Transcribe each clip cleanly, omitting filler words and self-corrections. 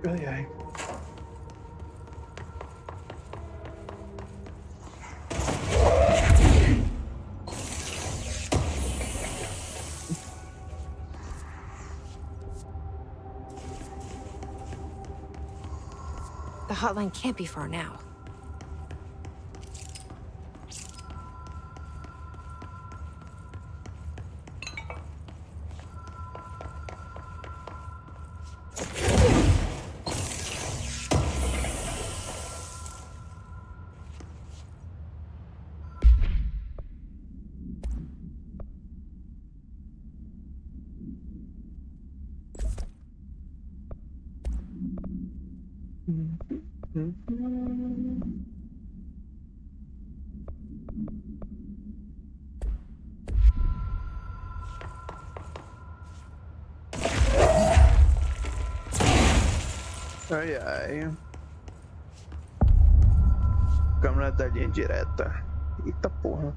Ai, ai. The hotline can't be far now. Ai, ai. Câmera da linha direta. Eita porra.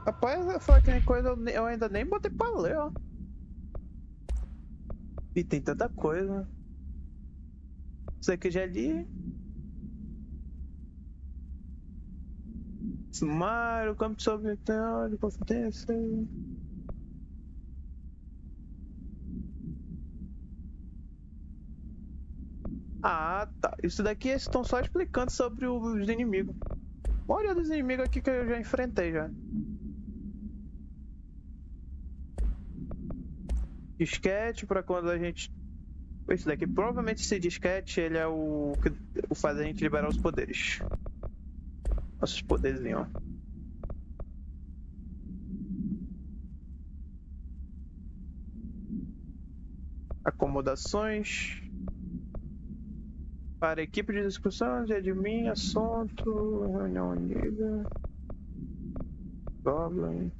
Rapaz, eu falar que nem coisa, eu ainda nem botei pra ler, ó. E tem tanta coisa. Isso aqui já li. Sumário, campo de sobretudo, confidência. Ah, tá. Isso daqui eles estão só explicando sobre os inimigos. A maioria dos inimigos aqui que eu já enfrentei já. Disquete pra quando a gente... Esse daqui, provavelmente esse disquete, ele é o que faz a gente liberar os poderes. Nossos poderzinhos. Acomodações. Para equipe de discussão, de admin, assunto, reunião unida. Goblin.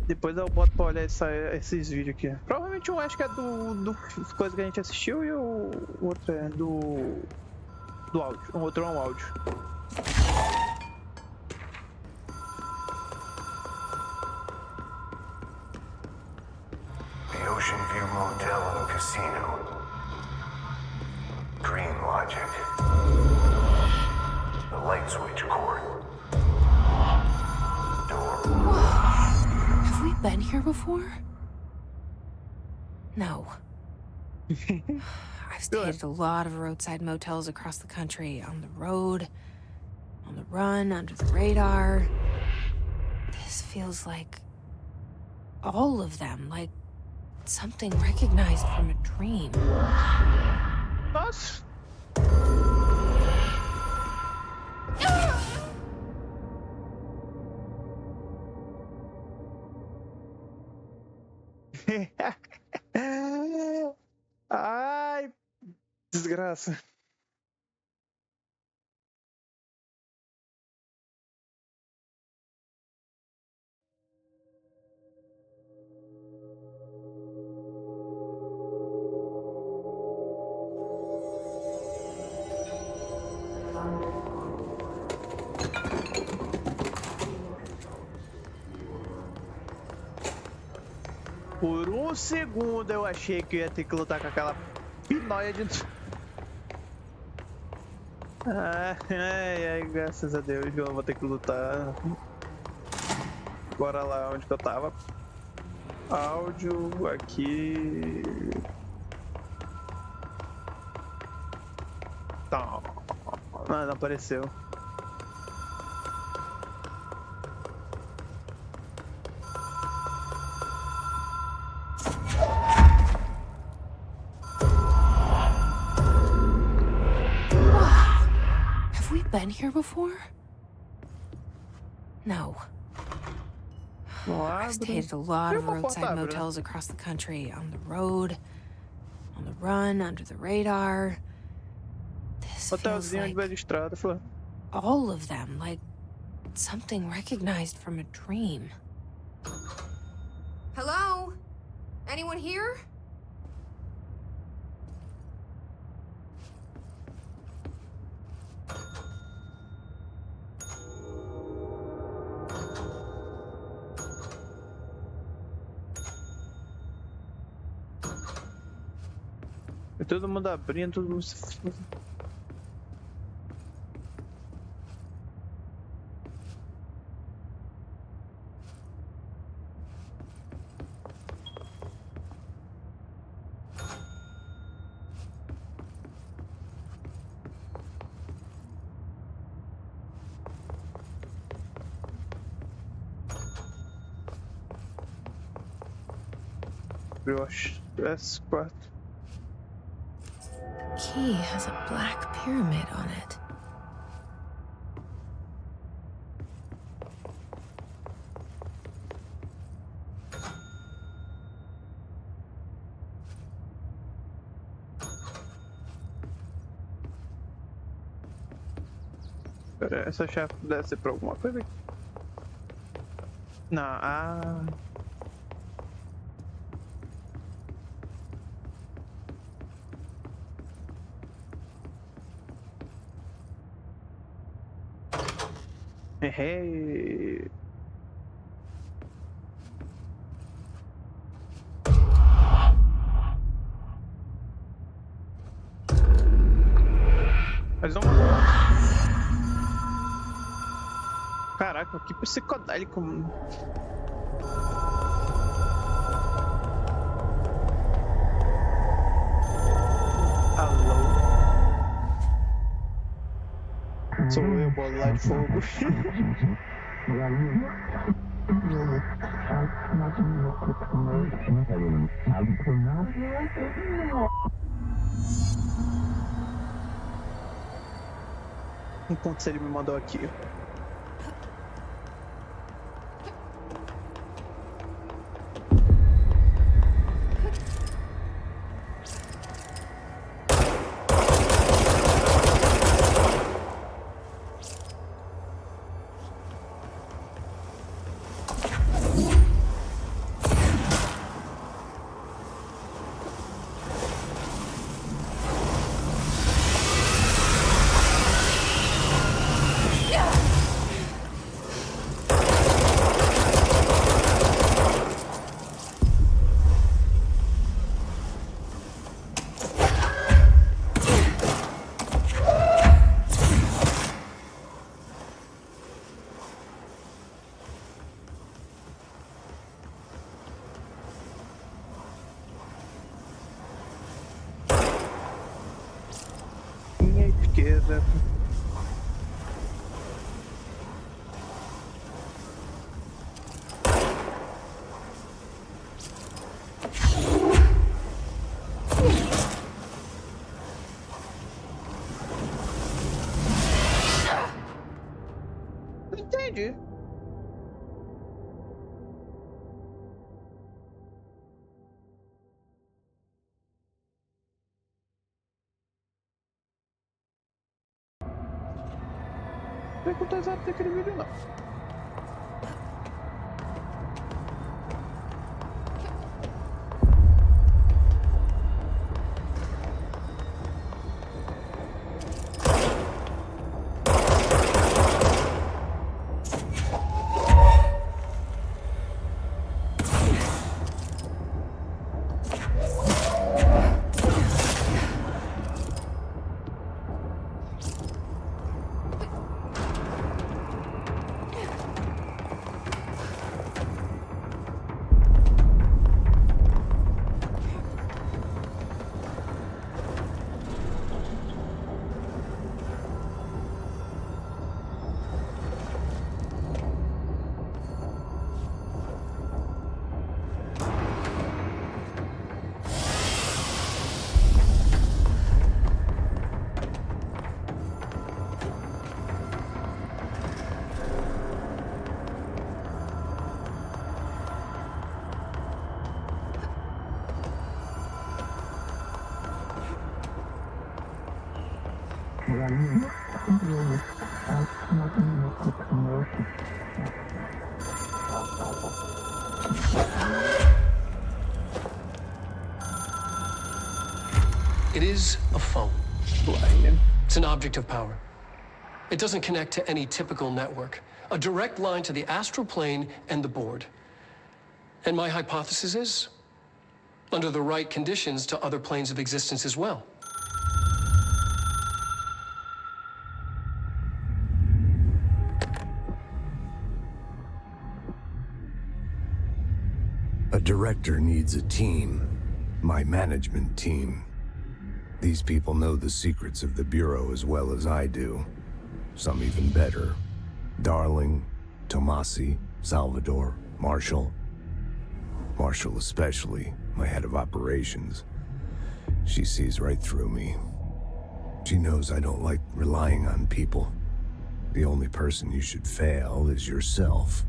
Depois eu boto pra olhar esses vídeos aqui. Provavelmente um acho que é do coisa que a gente assistiu e o outro é do áudio. O outro é um áudio. The Ocean View Motel and Casino. Dream Logic. The light switch cord. Door. Have we been here before? No. I've stayed at a lot of roadside motels across the country, on the road, on the run, under the radar. This feels like all of them, like something recognized from a dream. Nossa! Ai, desgraça. Por um segundo eu achei que eu ia ter que lutar com aquela pinóia de... Ai, graças a Deus eu não vou ter que lutar. Bora lá onde que eu tava. Áudio, aqui... Tá. Ah, não apareceu. Been here before? No. I've stayed at a lot of roadside motels across the country, on the road, on the run, under the radar. This feels like all of them, like something recognized from a dream. Hello? Anyone here? Todo mundo abrindo, todo mundo... Eu acho esse quarto. Key has a black pyramid on it. Pera, essa chave deve ser pra alguma coisa aqui. Não, Errei. Mas vamos lá. Caraca, que psicodélico. Alô? Sou eu, bola de fogo. Enquanto ele me mandou aqui. Esquerda. Entendi. Não contar exato daquele vídeo não. It is a phone. It's an object of power. It doesn't connect to any typical network. A direct line to the astral plane and the board. And my hypothesis is, under the right conditions, to other planes of existence as well. A director needs a team. My management team. These people know the secrets of the Bureau as well as I do. Some even better. Darling, Tomasi, Salvador, Marshall. Marshall especially, my head of operations. She sees right through me. She knows I don't like relying on people. The only person you should fail is yourself.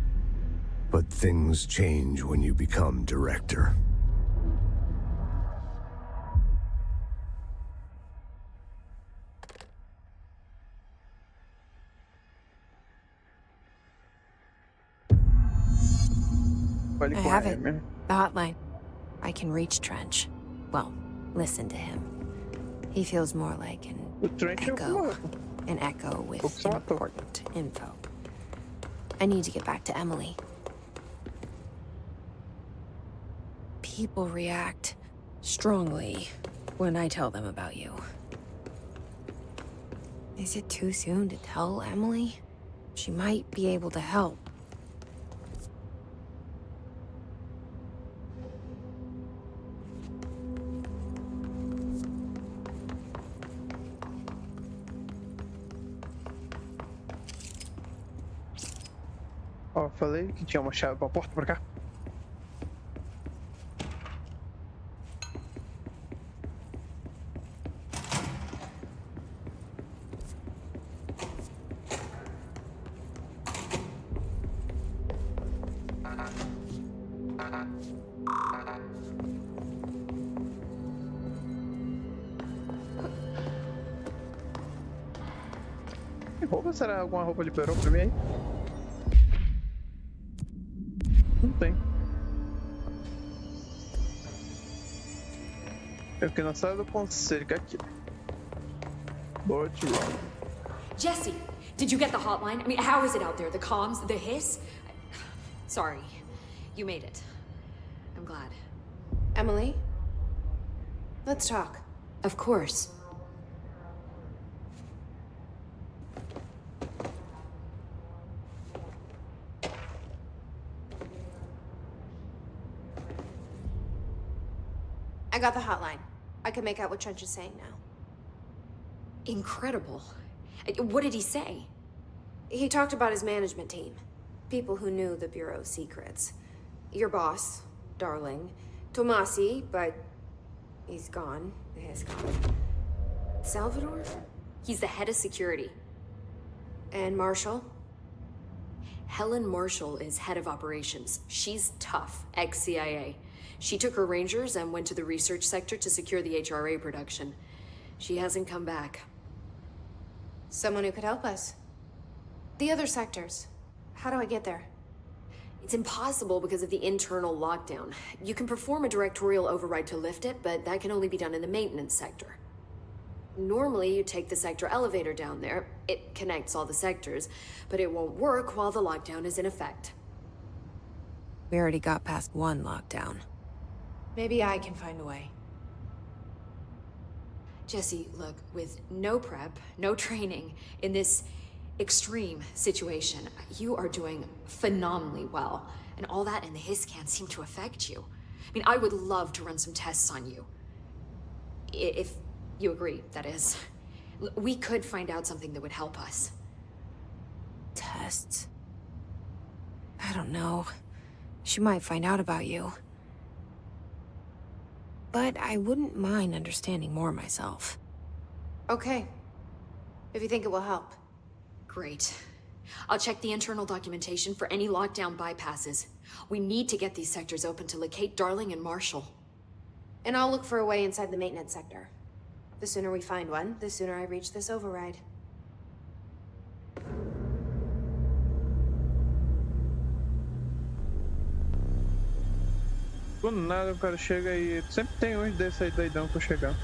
But things change when you become director. I have it. The hotline. I can reach Trench. Well, listen to him. He feels more like an echo. An echo with important info. I need to get back to Emily. People react strongly when I tell them about you. Is it too soon to tell Emily? She might be able to help. Ó, falei que tinha uma chave pra porta pra cá. Que roupa? Será alguma roupa liberou pra mim aí? Não tem. Eu fiquei na sala do conselho, que é aqui. Board to run. Jesse, did you get the hotline? I mean, how is it out there? The comms, the hiss? Sorry, you made it. I'm glad. Emily? Let's talk. Of course. I got the hotline. I can make out what Trench is saying now. Incredible. What did he say? He talked about his management team. People who knew the Bureau's secrets. Your boss, Darling. Tomasi, but he's gone. He's gone. Salvador? He's the head of security. And Marshall? Helen Marshall is head of operations. She's tough, ex-CIA. She took her Rangers and went to the research sector to secure the HRA production. She hasn't come back. Someone who could help us. The other sectors. How do I get there? It's impossible because of the internal lockdown. You can perform a directorial override to lift it, but that can only be done in the maintenance sector. Normally, you take the sector elevator down there. It connects all the sectors, but it won't work while the lockdown is in effect. We already got past one lockdown. Maybe I can find a way. Jesse, look, with no prep, no training, in this extreme situation, you are doing phenomenally well. And all that and the hiss can't seem to affect you. I mean, I would love to run some tests on you. If you agree, that is. We could find out something that would help us. Tests? I don't know. She might find out about you. But I wouldn't mind understanding more myself. Okay. If you think it will help. Great. I'll check the internal documentation for any lockdown bypasses. We need to get these sectors open to locate Darling and Marshall. And I'll look for a way inside the maintenance sector. The sooner we find one, the sooner I reach this override. Do nada o cara chega e sempre tem uns desses aí doidão pra chegar.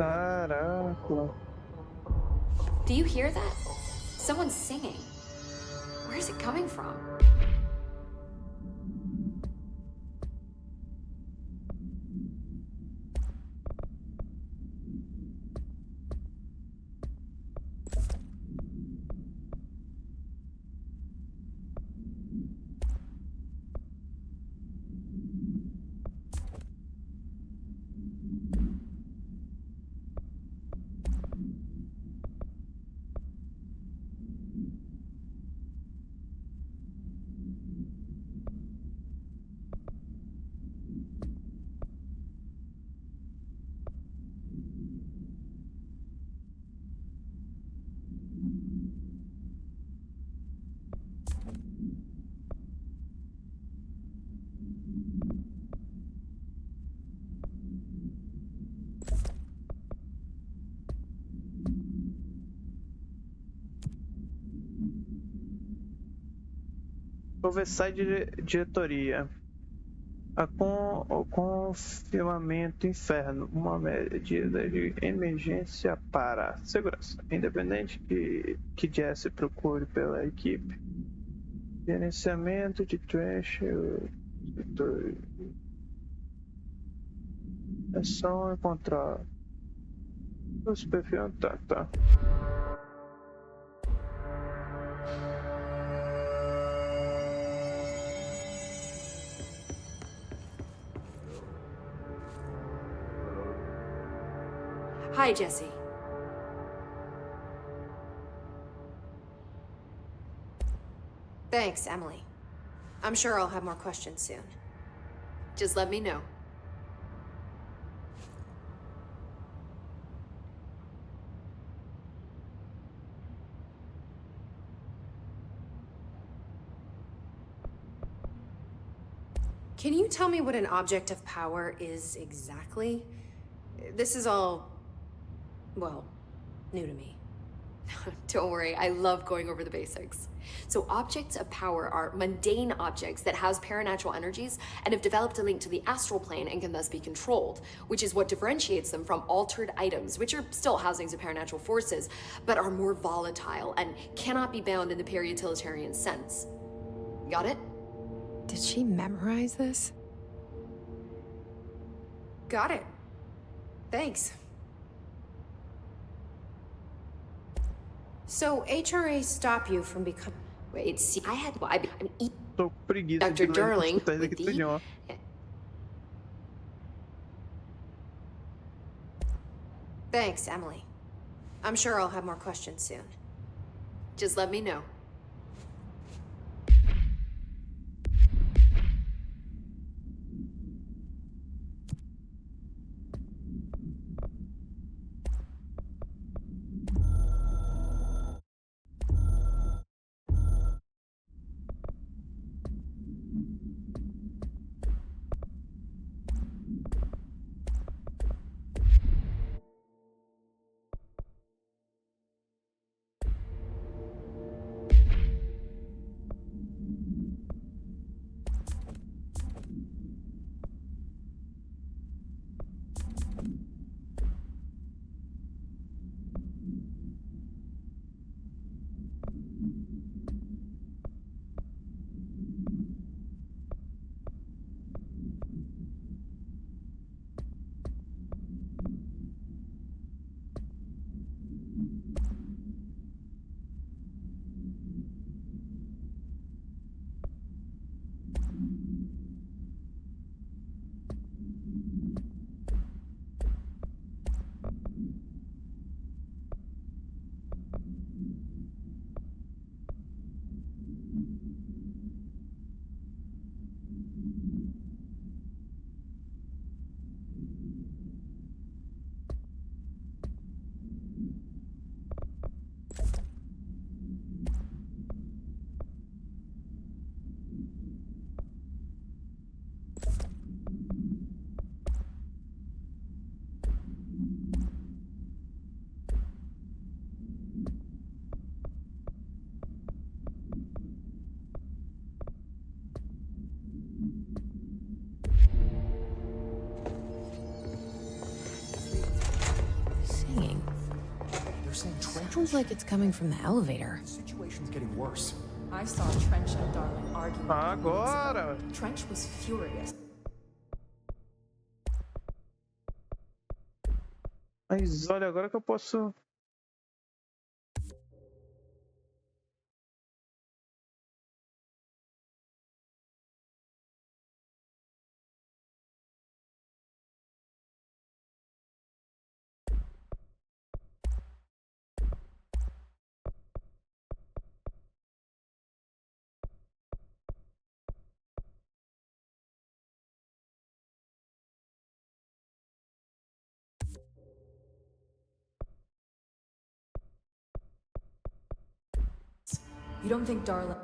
Caraca. Do you hear that? Someone's singing. Where is it coming from? Oversight de diretoria. O confirmamento inferno. Uma medida de emergência para segurança. Independente que Jesse procure pela equipe. Gerenciamento de trash. É só encontrar os perfis. Tá. Hi, Jesse. Thanks, Emily. I'm sure I'll have more questions soon. Just let me know. Can you tell me what an object of power is exactly? This is all, well, new to me. Don't worry, I love going over the basics. So objects of power are mundane objects that house paranatural energies and have developed a link to the astral plane and can thus be controlled, which is what differentiates them from altered items, which are still housings of paranatural forces, but are more volatile and cannot be bound in the peri-utilitarian sense. Got it? Did she memorize this? Got it. Thanks. So HRA stop you from becoming... Wait, see, I had... Well, I'm Tô com preguiça Dr. de ler Darling isso aqui with tudinho, ó. Thanks, Emily. I'm sure I'll have more questions soon. Just let me know. Sounds like it's coming from the elevator. The situation's getting worse. I saw Trench and Darling arguing. Agora! Trench was furious. Mas olha, agora que eu posso... You don't think Darling...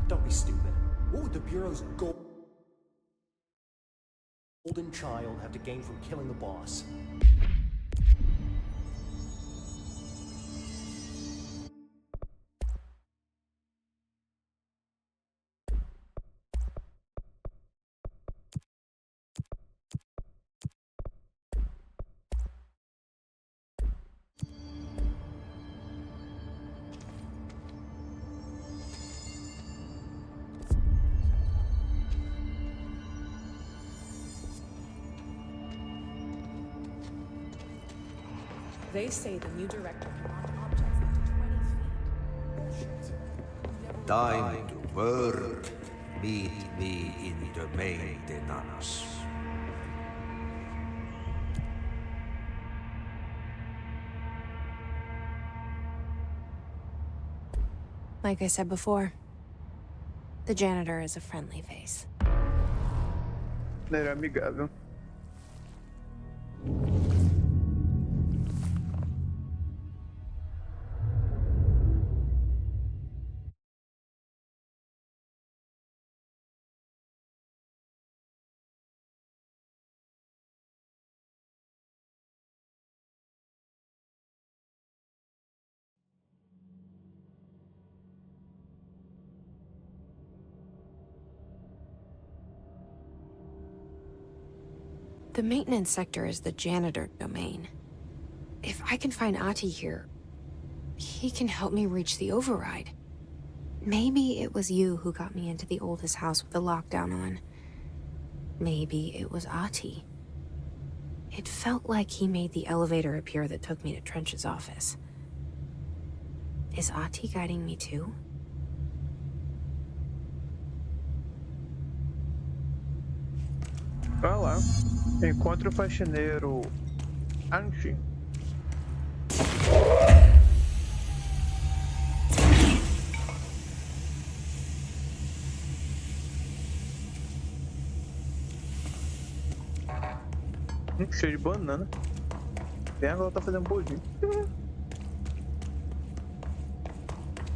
Don't be stupid. What would the Bureau's golden child have to gain from killing the boss? They say the new director can launch objects up to 20 feet. Time to work. Meet me in the maintenance. Like I said before, the janitor is a friendly face. Ele era amigável. The maintenance sector is the janitor domain. If I can find Ahti here, he can help me reach the override. Maybe it was you who got me into the oldest house with the lockdown on. Maybe it was Ahti. It felt like he made the elevator appear that took me to Trench's office. Is Ahti guiding me too? Vai lá. Encontre o faxineiro Anji. Cheio de banana. Vem agora, tá fazendo pudim.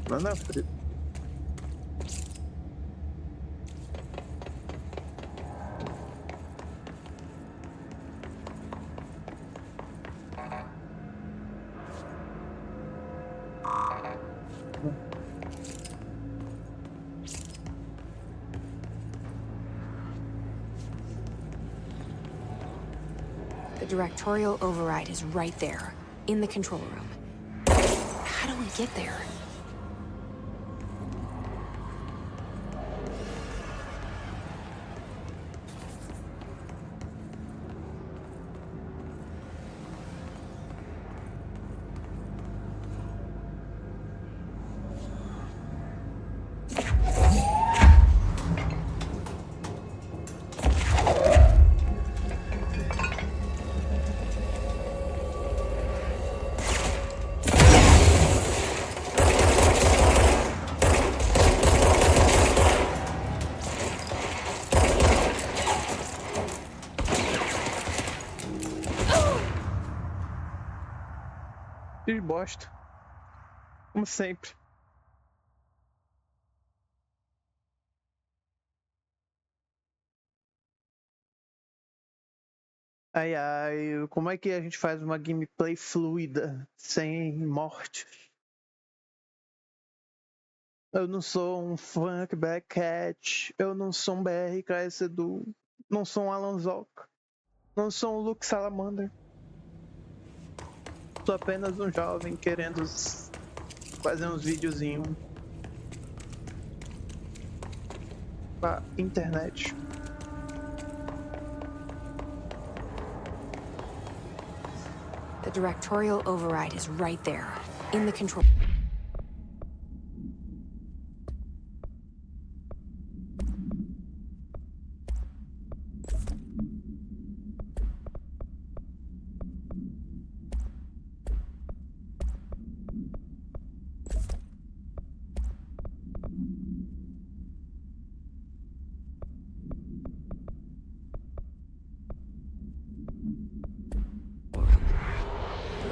Banana frita. The directorial override is right there, in the control room. How do we get there? Que bosta. Como sempre. Ai, ai, como é que a gente faz uma gameplay fluida, sem mortes? Eu não sou um Funk Backcat, eu não sou um BR Edu, não sou um Alan Zoc, não sou um Luke Salamander. Sou apenas um jovem querendo fazer uns videozinhos pra internet. The directorial override is right there, in the control.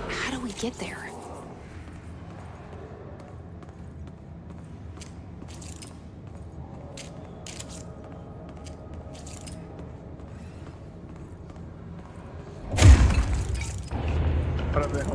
How do we get there? Para ver.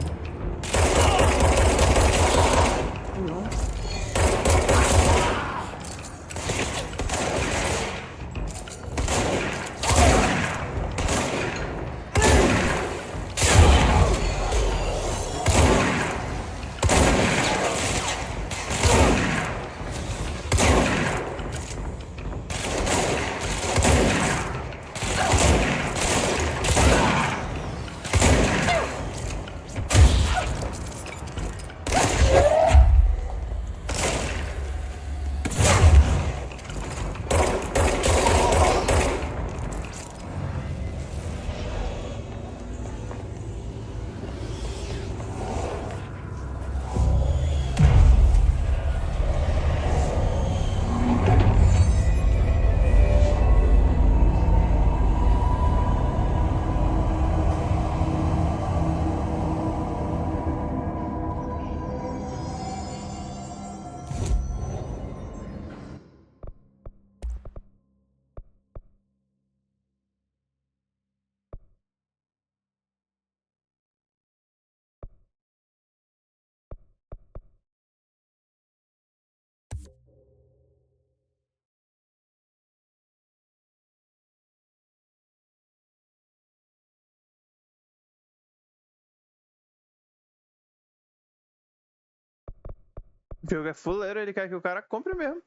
O jogo é fuleiro, ele quer que o cara compre mesmo.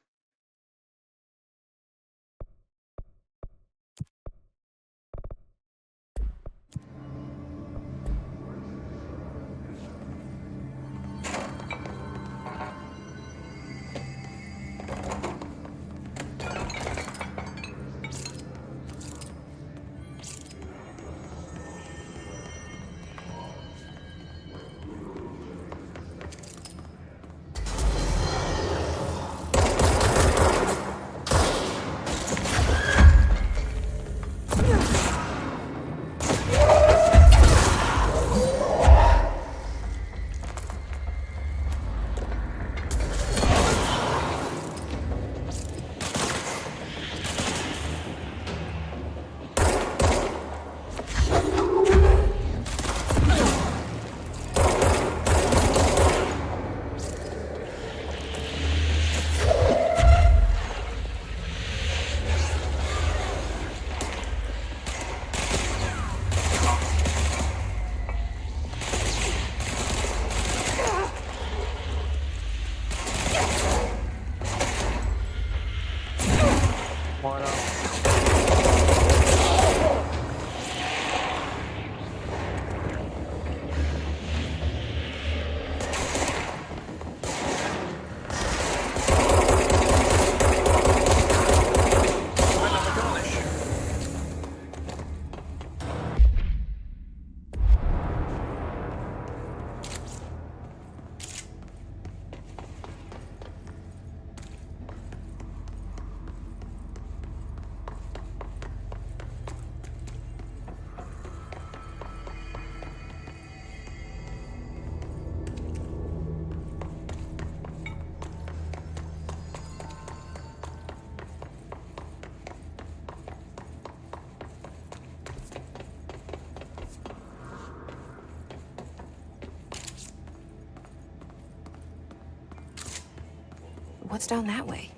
What's down that way?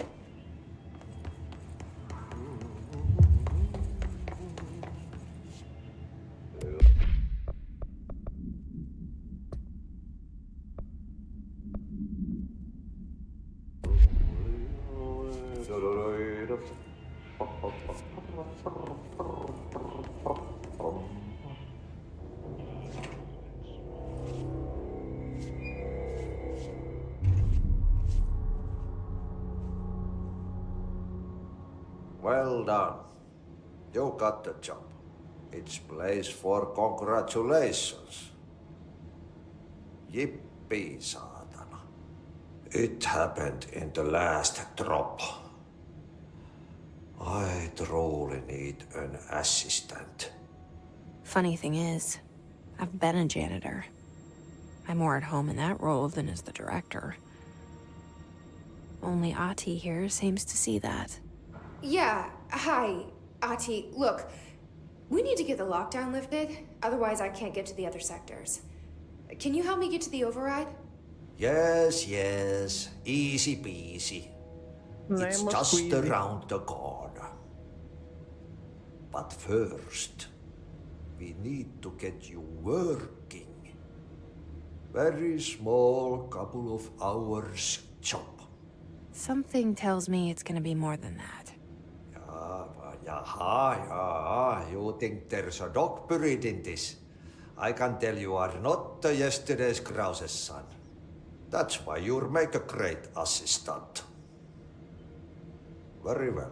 Well done. You got the job. It's place for congratulations. Yippee, saatana. It happened in the last drop. I truly need an assistant. Funny thing is, I've been a janitor. I'm more at home in that role than as the director. Only Ati here seems to see that. Yeah, hi, Ati. Look, we need to get the lockdown lifted, otherwise I can't get to the other sectors. Can you help me get to the override? Yes, easy peasy. It's Name of just Queasy. around the corner. But first, we need to get you working. Very small, couple of hours job. Something tells me it's gonna be more than that. You think there's a dog buried in this? I can tell you are not yesterday's Krause's son. That's why you'll make a great assistant. Very well.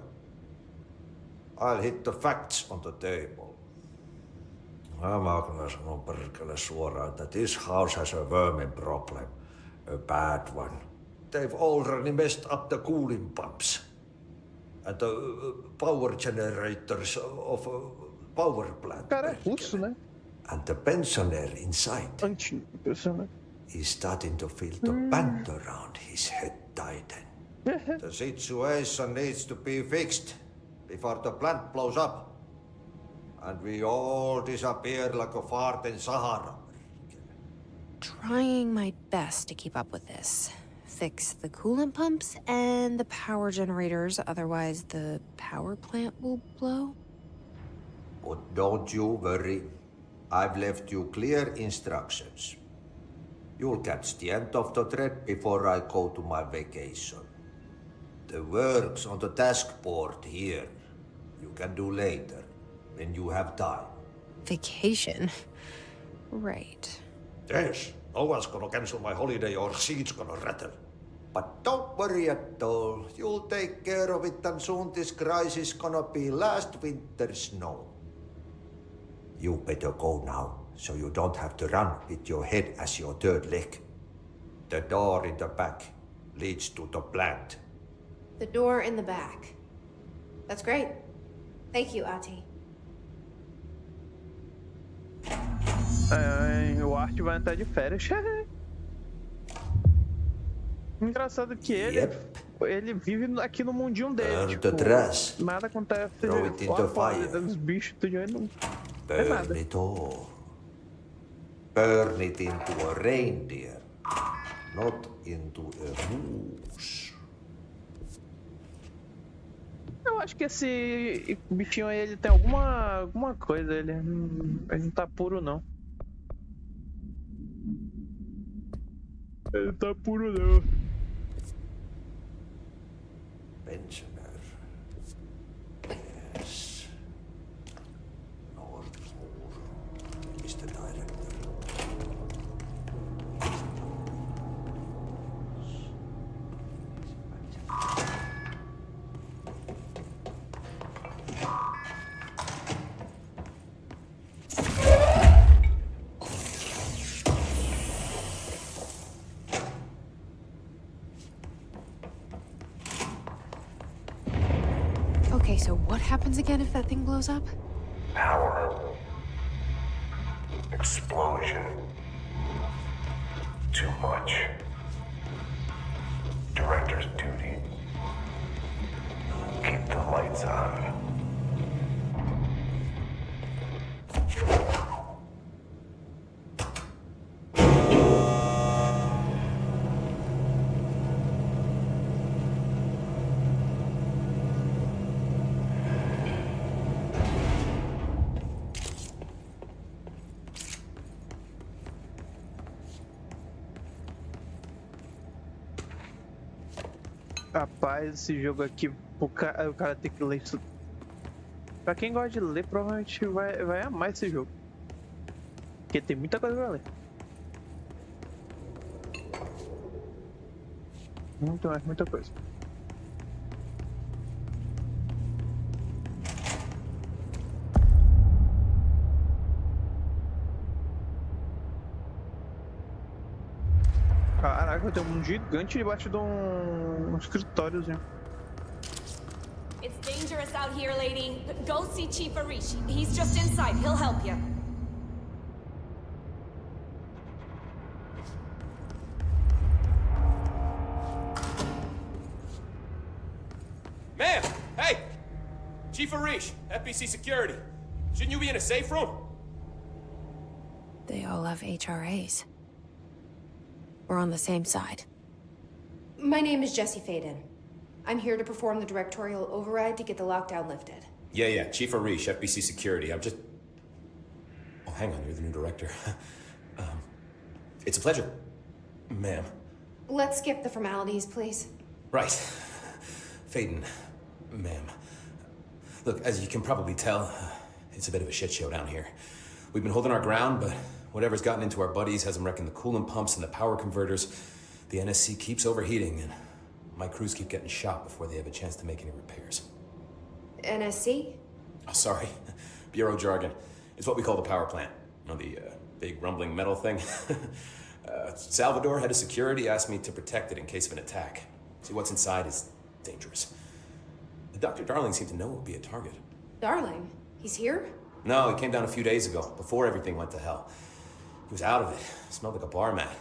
I'll hit the facts on the table. Mä kyllä sanon perkele suoraan, that this house has a vermin problem. A bad one. They've already messed up the cooling pumps. And the power generators of a power plant. Cara, é russo, né? And the pensioner inside Anti-pensioner. is starting to feel the band around his head tighten. The situation needs to be fixed before the plant blows up. And we all disappear like a fart in Sahara. Trying my best to keep up with this. Fix the coolant pumps and the power generators, otherwise the power plant will blow. But don't you worry. I've left you clear instructions. You'll catch the end of the thread before I go to my vacation. The work's on the task board here. You can do later, when you have time. Vacation? Right. Yes, no one's gonna cancel my holiday or seat's gonna rattle. But don't worry at all. You'll take care of it and soon this crisis gonna be last winter's snow. You better go now, so you don't have to run with your head as your third leg. The door in the back leads to the plant. The door in the back. That's great. Thank you, Ati. O Art vai entrar de férias. Engraçado que ele vive aqui no mundinho dele. Tipo, nada acontece. Throw it into fire. Os bichos, tudo aí não. Burn it all. Burn it into a reindeer, not into a moose. Eu acho que esse bichinho aí, ele tem alguma coisa, ele não tá puro não. Ele tá puro não. Pensioner. Yes. Nordmore. Mr. Director. Okay, so what happens again if that thing blows up? Power. Explosion. Too much. Director's duty. Keep the lights on. Rapaz, esse jogo aqui, o cara tem que ler isso. Pra quem gosta de ler, provavelmente vai amar esse jogo. Porque tem muita coisa pra ler. Muita coisa. Caraca, tem um gigante debaixo de um escritóriozinho. It's dangerous out here, lady. Go see Chief Arish. He's just inside. He'll help you. Ma'am! Hey! Chief Arish, FBC Security. Shouldn't you be in a safe room? They all have HRAs. We're on the same side. My name is Jesse Faden. I'm here to perform the directorial override to get the lockdown lifted. Yeah, Chief Arish, FBC Security. I'm just... Oh, hang on, you're the new director. It's a pleasure, ma'am. Let's skip the formalities, please. Right. Faden, ma'am. Look, as you can probably tell, it's a bit of a shit show down here. We've been holding our ground, but whatever's gotten into our buddies has them wrecking the coolant pumps and the power converters. The NSC keeps overheating, and my crews keep getting shot before they have a chance to make any repairs. NSC? Oh, sorry. Bureau jargon. It's what we call the power plant. You know, the big rumbling metal thing? Salvador, head of security, asked me to protect it in case of an attack. See, what's inside is dangerous. Dr. Darling seemed to know it would be a target. Darling? He's here? No, he came down a few days ago, before everything went to hell. He was out of it. Smelled like a bar mat.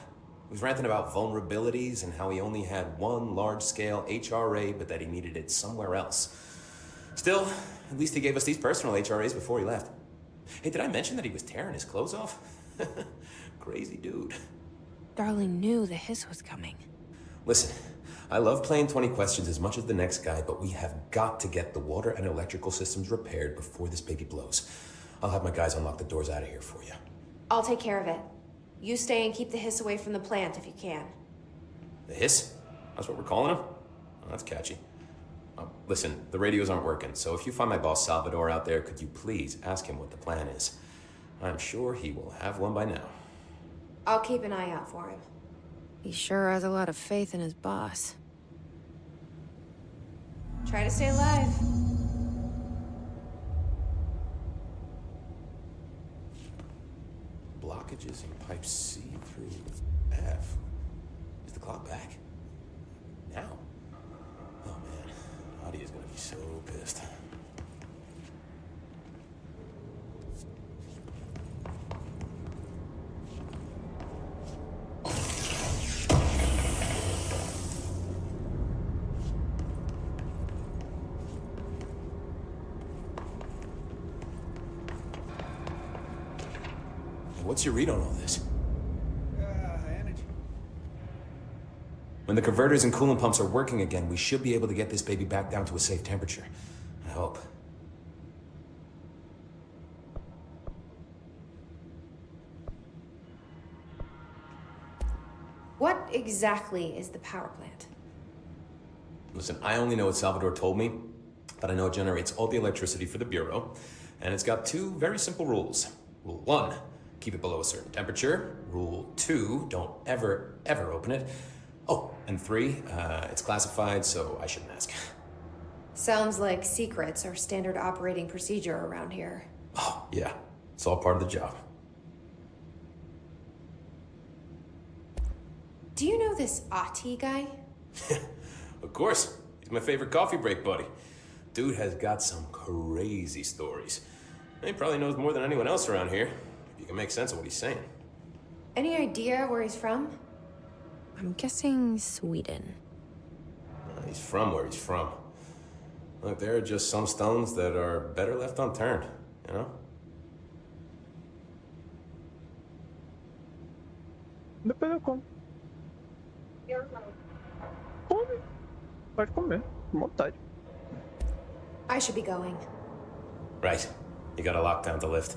He was ranting about vulnerabilities and how he only had one large-scale HRA, but that he needed it somewhere else. Still, at least he gave us these personal HRAs before he left. Hey, did I mention that he was tearing his clothes off? Crazy dude. Darling knew the hiss was coming. Listen, I love playing 20 questions as much as the next guy, but we have got to get the water and electrical systems repaired before this baby blows. I'll have my guys unlock the doors out of here for you. I'll take care of it. You stay and keep the hiss away from the plant if you can. The hiss? That's what we're calling him? Oh, that's catchy. Listen, the radios aren't working, so if you find my boss Salvador out there, could you please ask him what the plan is? I'm sure he will have one by now. I'll keep an eye out for him. He sure has a lot of faith in his boss. Try to stay alive. Blockages in pipe C through F. Is the clock back? Now? Oh man, Nadia's gonna be so pissed. What's your read on all this? Energy. When the converters and coolant pumps are working again, we should be able to get this baby back down to a safe temperature. I hope. What exactly is the power plant? Listen, I only know what Salvador told me, but I know it generates all the electricity for the Bureau, and it's got two very simple rules. Rule 1, keep it below a certain temperature. Rule 2, don't ever open it. Oh, and 3, it's classified, so I shouldn't ask. Sounds like secrets are standard operating procedure around here. Oh, yeah. It's all part of the job. Do you know this Ati guy? Of course. He's my favorite coffee break buddy. Dude has got some crazy stories. He probably knows more than anyone else around here, if you can make sense of what he's saying. Any idea where he's from? I'm guessing Sweden. He's from where he's from. Look, there are just some stones that are better left unturned, you know? Depois eu como. Come. Pode comer, com vontade. I should be going. Right. You got a lockdown to lift.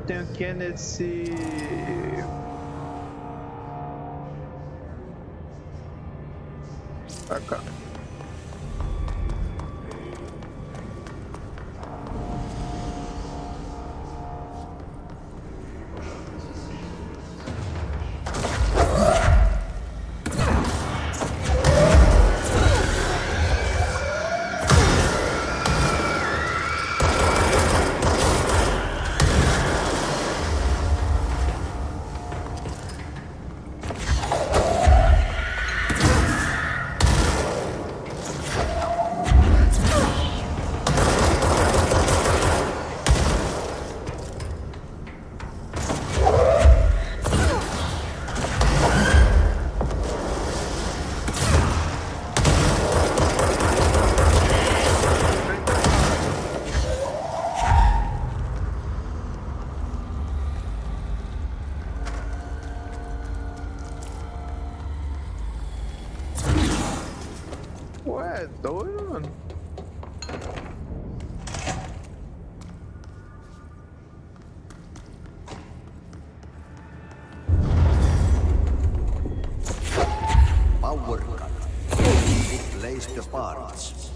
tenho que ir nesse... Pra cá. Ué, doido, mano. Power cut. Replace the parts.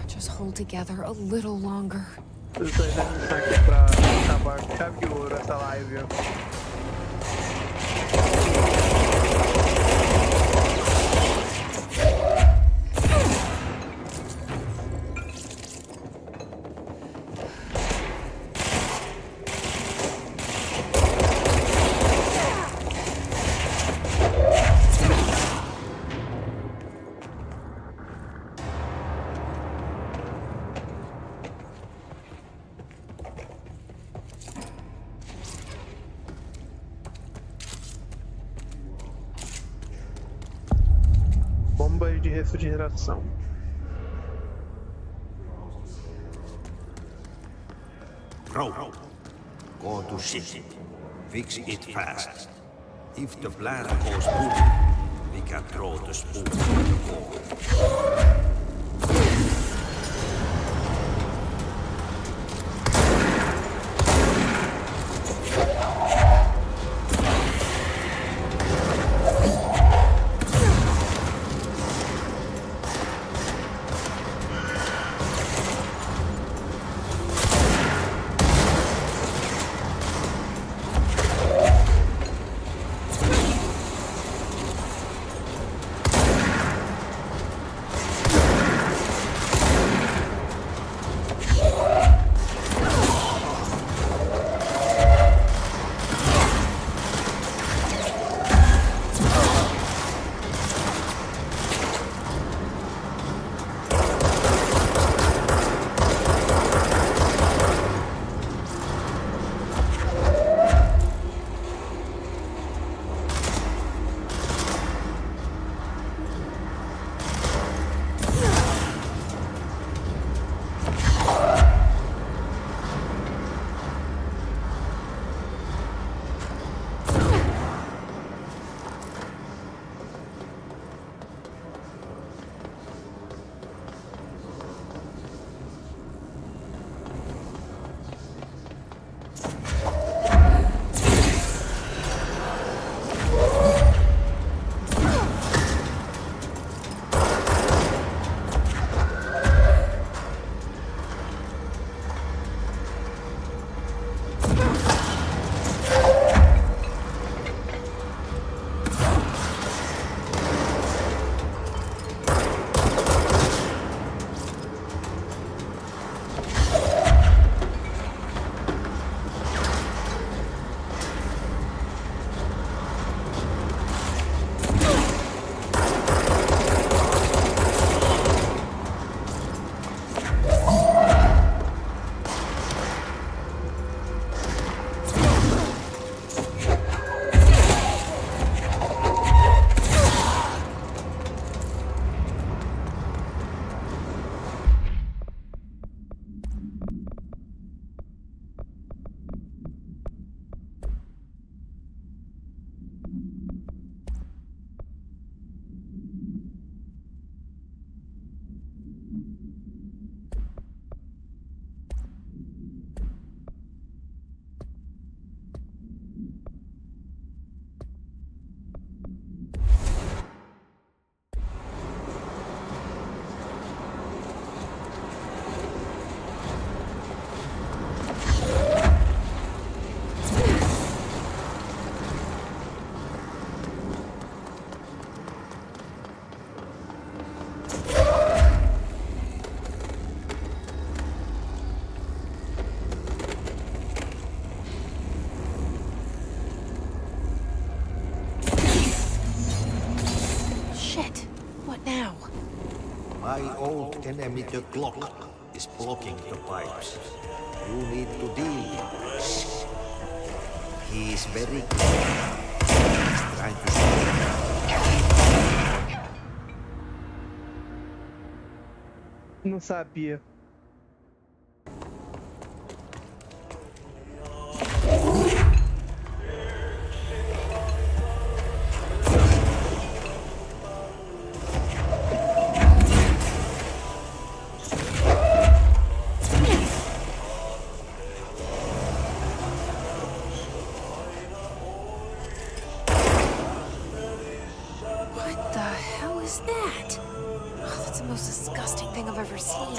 Just hold together a little longer. Eu tô indo aqui pra acabar com chave de ouro essa live, ó. Bombas de refrigeração. Bro, go to ship. Fix it fast. If the plan goes boom, we can throw the spoon to the wall. My old enemy, the clock, is blocking the pipes. You need to deal with this. He is very clever. He's trying to Não sabia. What the hell is that? Oh, that's the most disgusting thing I've ever seen.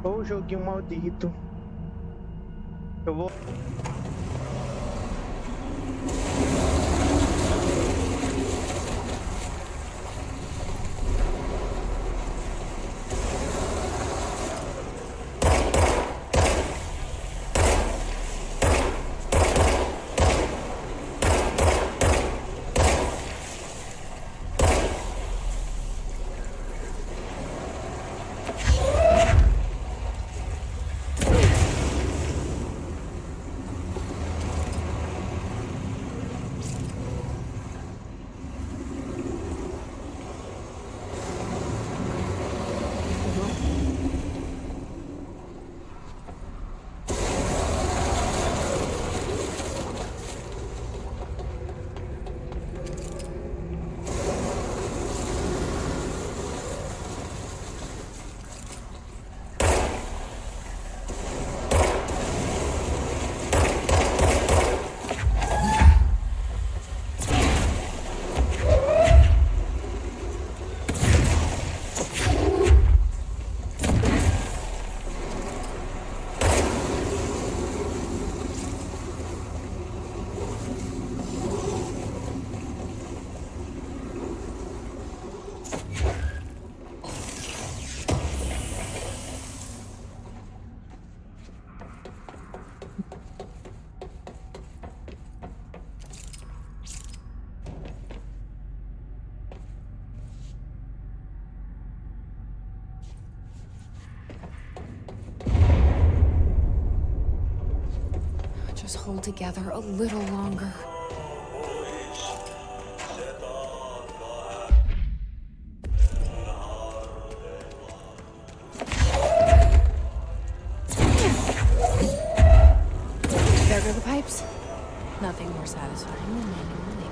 Ô, joguinho maldito. Eu vou... Just hold together a little longer. There go the pipes. Nothing more satisfying than manual labor.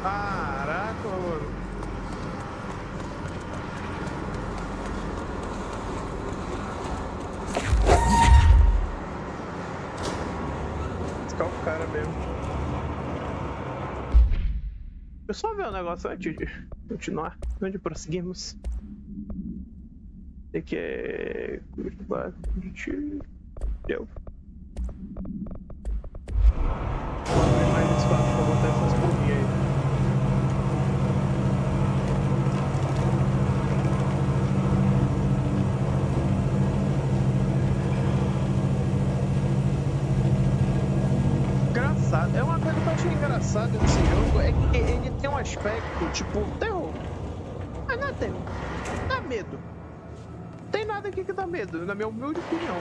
Caraca, mano. Esse é o cara mesmo. Deixa eu só ver um negócio antes de continuar. Onde prosseguimos? Aqui é... Deu. Mais espaço pra botar essas bolinhas aí. Engraçado. É uma coisa que eu achei engraçada nesse jogo, é que ele tem um aspecto tipo terror. Mas não é terror. Dá medo. Não tem nada aqui que dá medo, na minha humilde opinião.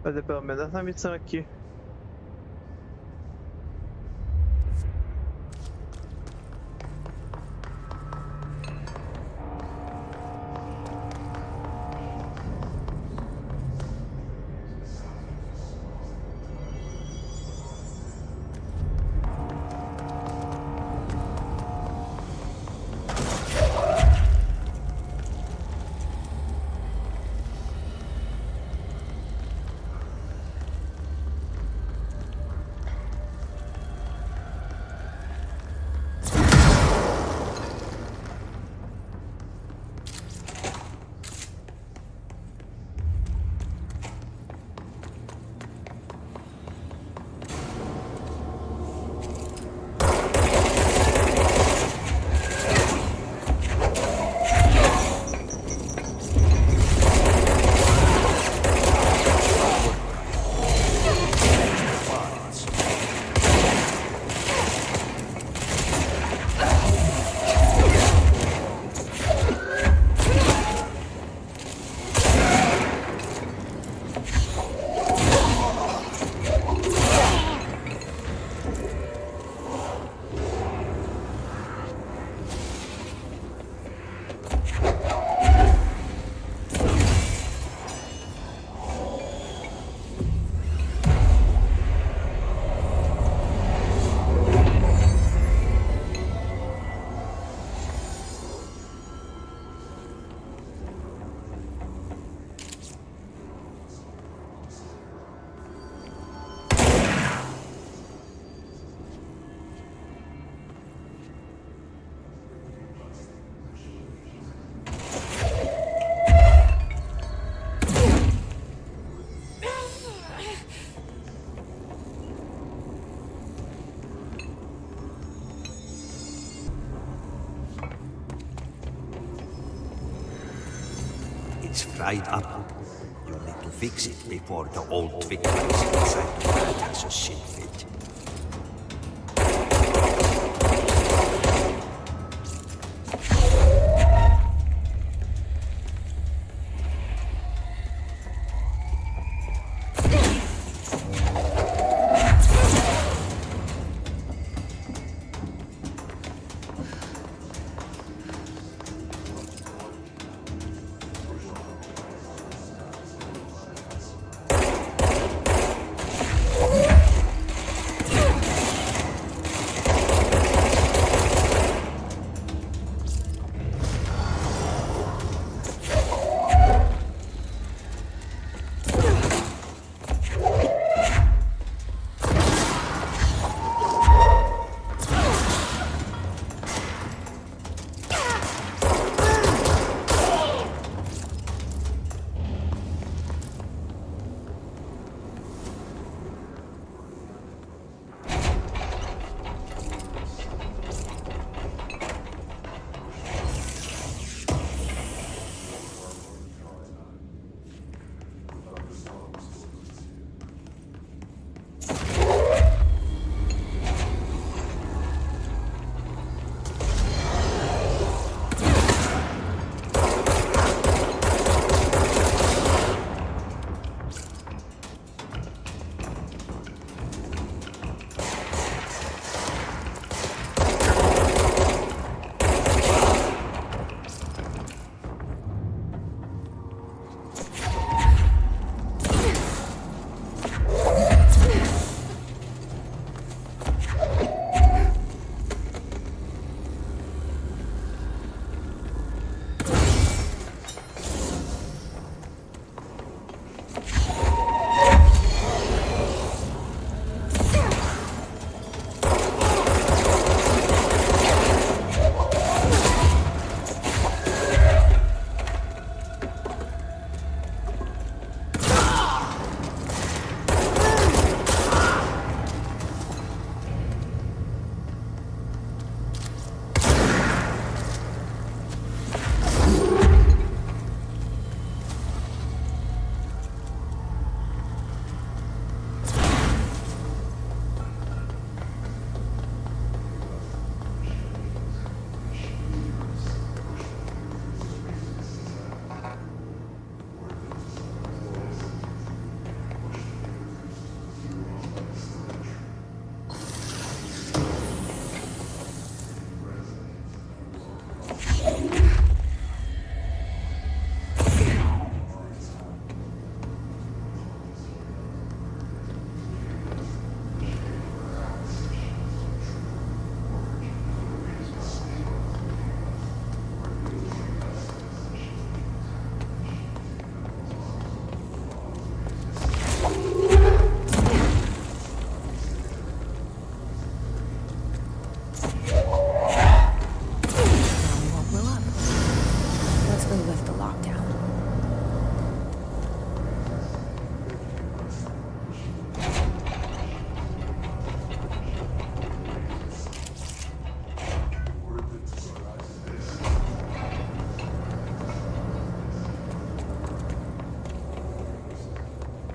Fazer pelo menos essa missão aqui. It's fried up. You need to fix it before the old twig lies inside the rat has a shit fit.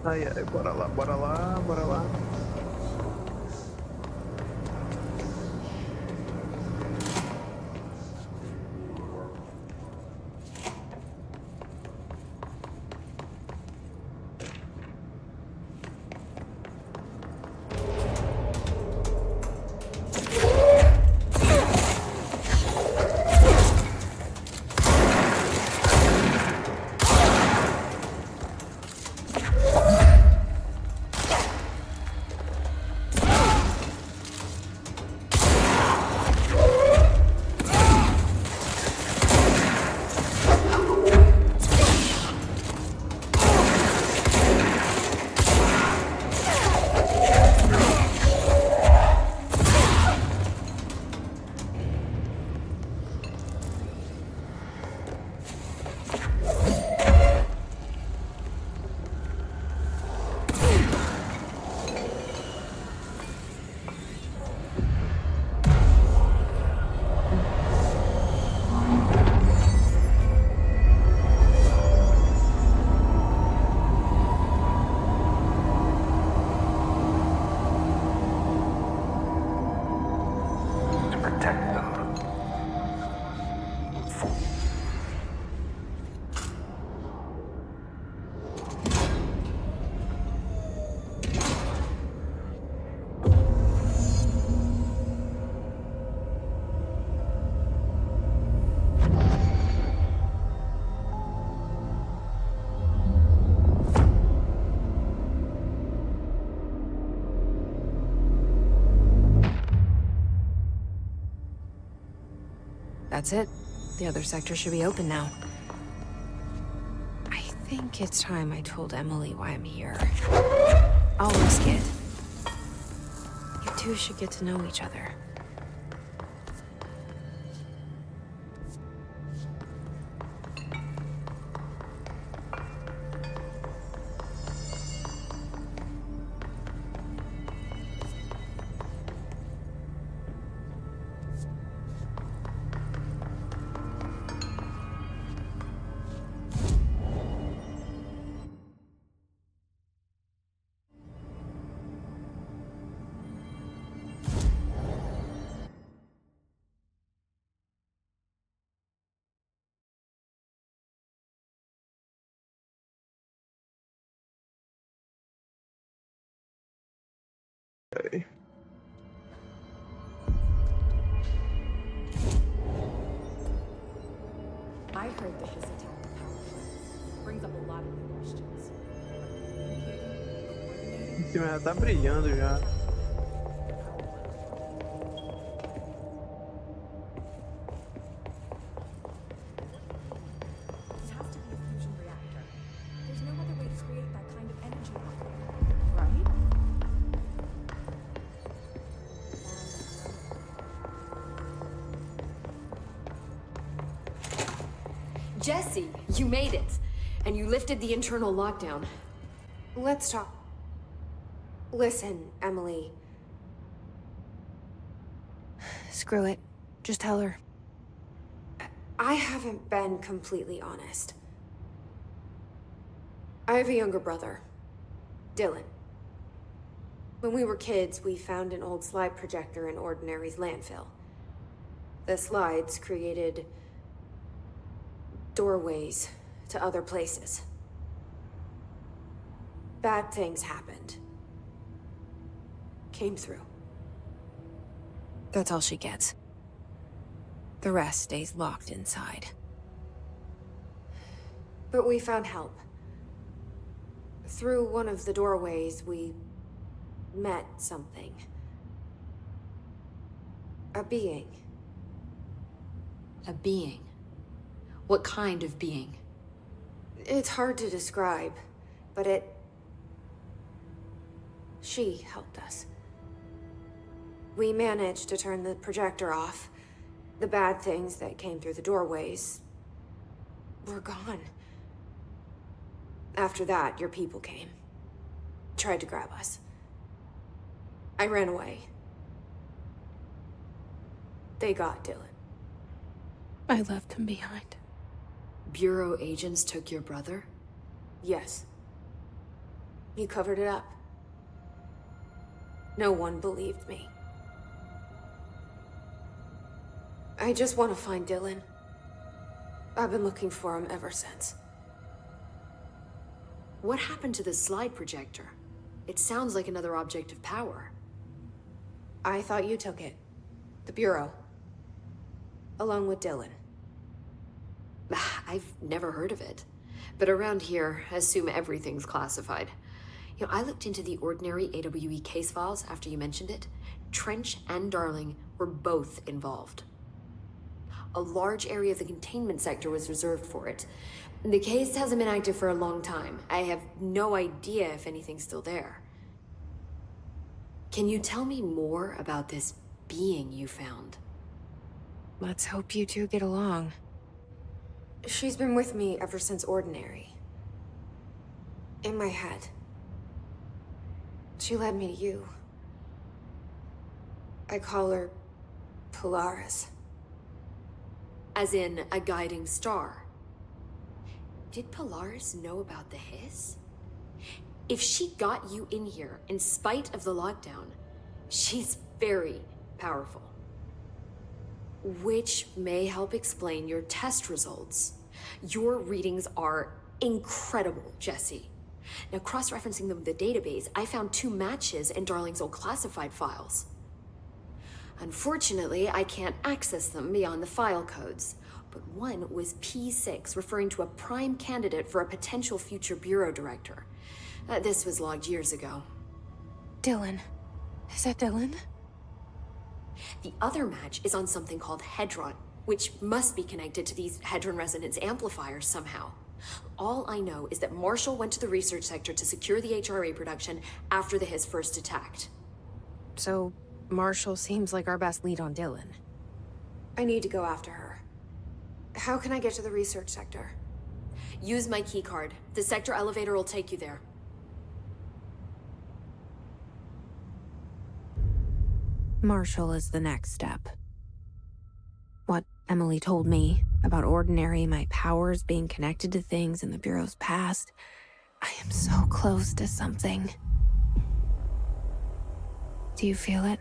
Ai, ai, bora lá, bora lá, bora lá. That's it. The other sector should be open now. I think it's time I told Emily why I'm here. I'll risk it. You two should get to know each other. Okay. I heard that this attack on power brings up a lot of new questions. Em cima já tá brilhando já. It has to be a fusion reactor. There's no other way to create that kind of energy out there, right? Jesse, you made it. And you lifted the internal lockdown. Let's talk. Listen, Emily. Screw it. Just tell her. I haven't been completely honest. I have a younger brother, Dylan. When we were kids, we found an old slide projector in Ordinary's landfill. The slides created doorways to other places. Bad things happened. Came through. That's all she gets. The rest stays locked inside. But we found help. Through one of the doorways, we met something. A being. A being? What kind of being? It's hard to describe, but she helped us. We managed to turn the projector off. The bad things that came through the doorways were gone. After that, your people came. Tried to grab us. I ran away. They got Dylan. I left him behind. Bureau agents took your brother? Yes. You covered it up. No one believed me. I just want to find Dylan. I've been looking for him ever since. What happened to the slide projector? It sounds like another object of power. I thought you took it. The Bureau. Along with Dylan. I've never heard of it. But around here, I assume everything's classified. You know, I looked into the Ordinary AWE case files after you mentioned it. Trench and Darling were both involved. A large area of the containment sector was reserved for it. The case hasn't been active for a long time. I have no idea if anything's still there. Can you tell me more about this being you found? Let's hope you two get along. She's been with me ever since Ordinary. In my head. She led me to you. I call her Polaris. As in a guiding star. Did Polaris know about the hiss? If she got you in here in spite of the lockdown, she's very powerful. Which may help explain your test results. Your readings are incredible, Jesse. Now, cross-referencing them with the database, I found 2 matches in Darling's old classified files. Unfortunately, I can't access them beyond the file codes, but one was P6, referring to a prime candidate for a potential future bureau director. This was logged years ago. Dylan. Is that Dylan? The other match is on something called Hedron. which must be connected to these Hedron resonance amplifiers somehow. All I know is that Marshall went to the research sector to secure the HRA production after the Hiss first attacked. So, Marshall seems like our best lead on Dylan. I need to go after her. How can I get to the research sector? Use my keycard. The sector elevator will take you there. Marshall is the next step. What Emily told me about Ordinary, my powers being connected to things in the Bureau's past, I am so close to something. Do you feel it?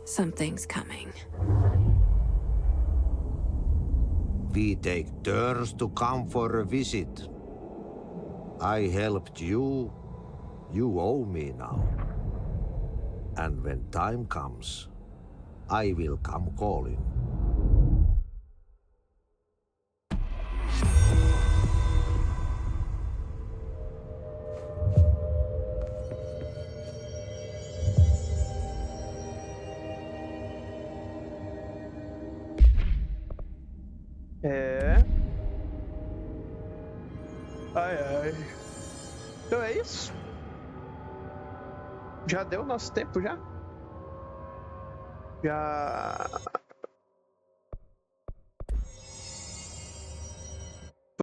Something's coming. We take turns to come for a visit. I helped you. You owe me now. And when time comes, I will come calling. É. Ai, ai. Então é isso? Já deu nosso tempo já? Já